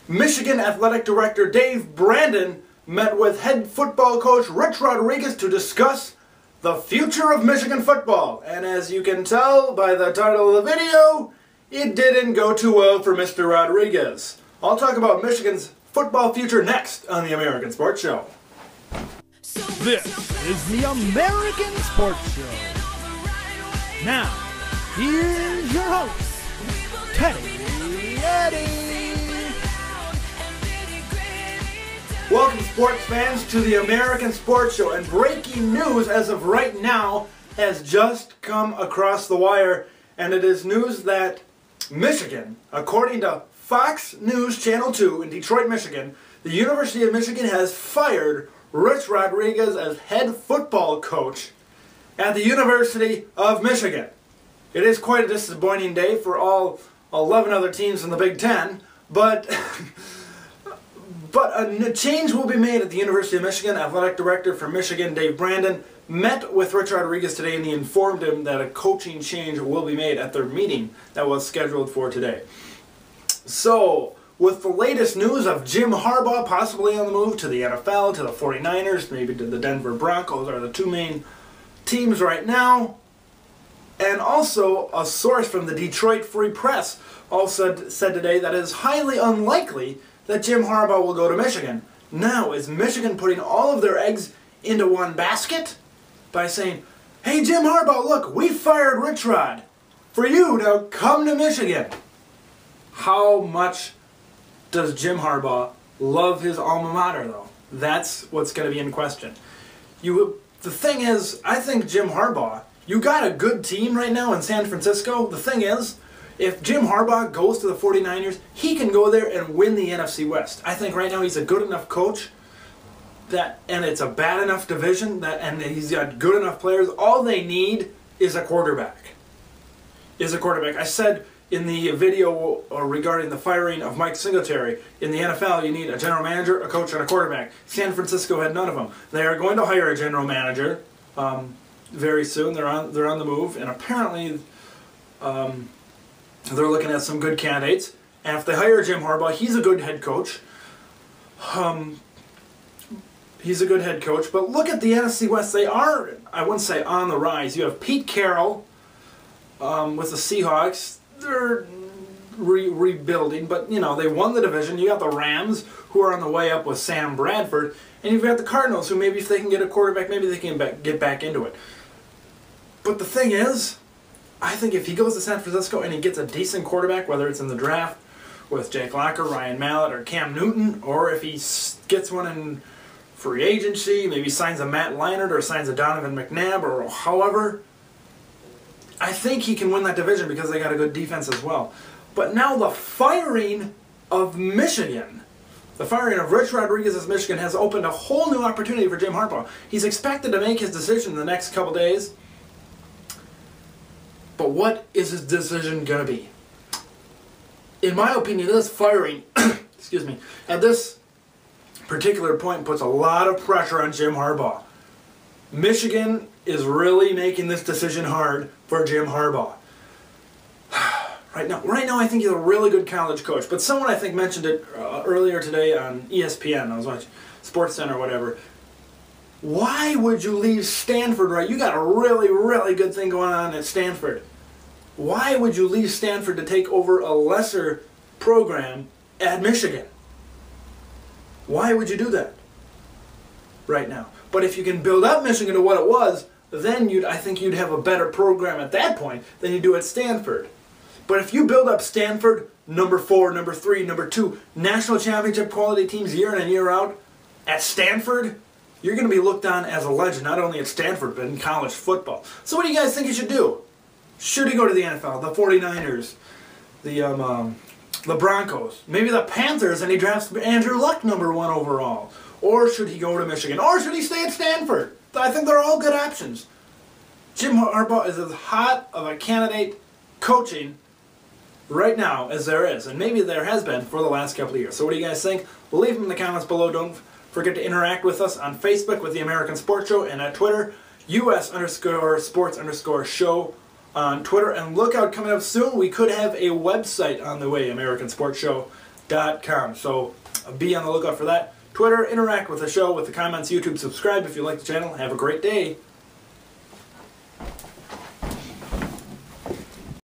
Michigan Athletic Director Dave Brandon met with head football coach Rich Rodriguez to discuss the future of Michigan football. And as you can tell by the title of the video, it didn't go too well for Mr. Rodriguez. I'll talk about Michigan's football future next on the American Sports Show. This is the American Sports Show. Now, here's your host, Teddy Eddie. Welcome, sports fans, to the American Sports Show. And breaking news as of right now has just come across the wire. And it is news that Michigan, according to Fox News Channel 2 in Detroit, Michigan, the University of Michigan has fired Rich Rodriguez as head football coach at the University of Michigan. It is quite a disappointing day for all 11 other teams in the Big Ten, but a change will be made at the University of Michigan. Athletic Director for Michigan, Dave Brandon, met with Rich Rodriguez today, and he informed him that a coaching change will be made at their meeting that was scheduled for today. So, with the latest news of Jim Harbaugh possibly on the move to the NFL, to the 49ers, maybe to the Denver Broncos, are the two main teams right now. And also, a source from the Detroit Free Press also said today that it is highly unlikely that Jim Harbaugh will go to Michigan. Now, is Michigan putting all of their eggs into one basket by saying, hey, Jim Harbaugh, look, we fired Rich Rod for you to come to Michigan? How much does Jim Harbaugh love his alma mater, though? That's what's going to be in question. The thing is, I think Jim Harbaugh, you got a good team right now in San Francisco. The thing is, if Jim Harbaugh goes to the 49ers, he can go there and win the NFC West. I think right now he's a good enough coach, and it's a bad enough division, and he's got good enough players. All they need is a quarterback. I said in the video regarding the firing of Mike Singletary, in the NFL you need a general manager, a coach, and a quarterback. San Francisco had none of them. They are going to hire a general manager very soon. They're on the move, and apparently they're looking at some good candidates. And if they hire Jim Harbaugh, he's a good head coach. But look at the NFC West. They are, I wouldn't say on the rise. You have Pete Carroll with the Seahawks. They're rebuilding, but you know, they won the division. You got the Rams, who are on the way up with Sam Bradford, and you've got the Cardinals, who maybe if they can get a quarterback, maybe they can get back into it. But the thing is, I think if he goes to San Francisco and he gets a decent quarterback, whether it's in the draft with Jake Locker, Ryan Mallett, or Cam Newton, or if he gets one in free agency, maybe signs a Matt Leinart or signs a Donovan McNabb, or however, I think he can win that division because they got a good defense as well. But now the firing of Michigan, the firing of Rich Rodriguez as Michigan, has opened a whole new opportunity for Jim Harbaugh. He's expected to make his decision in the next couple days. But what is his decision going to be? In my opinion, this firing, excuse me, at this particular point puts a lot of pressure on Jim Harbaugh. Michigan is really making this decision hard for Jim Harbaugh. Right now, I think he's a really good college coach. But someone I think mentioned it earlier today on ESPN. I was watching SportsCenter or whatever. Why would you leave Stanford, right? You got a really, really good thing going on at Stanford. Why would you leave Stanford to take over a lesser program at Michigan? Why would you do that right now? But if you can build up Michigan to what it was, then I think you'd have a better program at that point than you do at Stanford. But if you build up Stanford, number 4, number 3, number 2, national championship quality teams year in and year out, at Stanford, you're going to be looked on as a legend, not only at Stanford, but in college football. So what do you guys think he should do? Should he go to the NFL, the 49ers, the Broncos, maybe the Panthers, and he drafts Andrew Luck number 1 overall? Or should he go to Michigan? Or should he stay at Stanford? I think they're all good options. Jim Harbaugh is as hot of a candidate coaching right now as there is, and maybe there has been for the last couple of years. So what do you guys think? Leave them in the comments below. Don't forget to interact with us on Facebook with the American Sports Show, and at Twitter, US_sports_show on Twitter. And look out, coming up soon, we could have a website on the way, AmericanSportsShow.com. gmail.com. So be on the lookout for that. Twitter, interact with the show with the comments. YouTube, subscribe if you like the channel. Have a great day.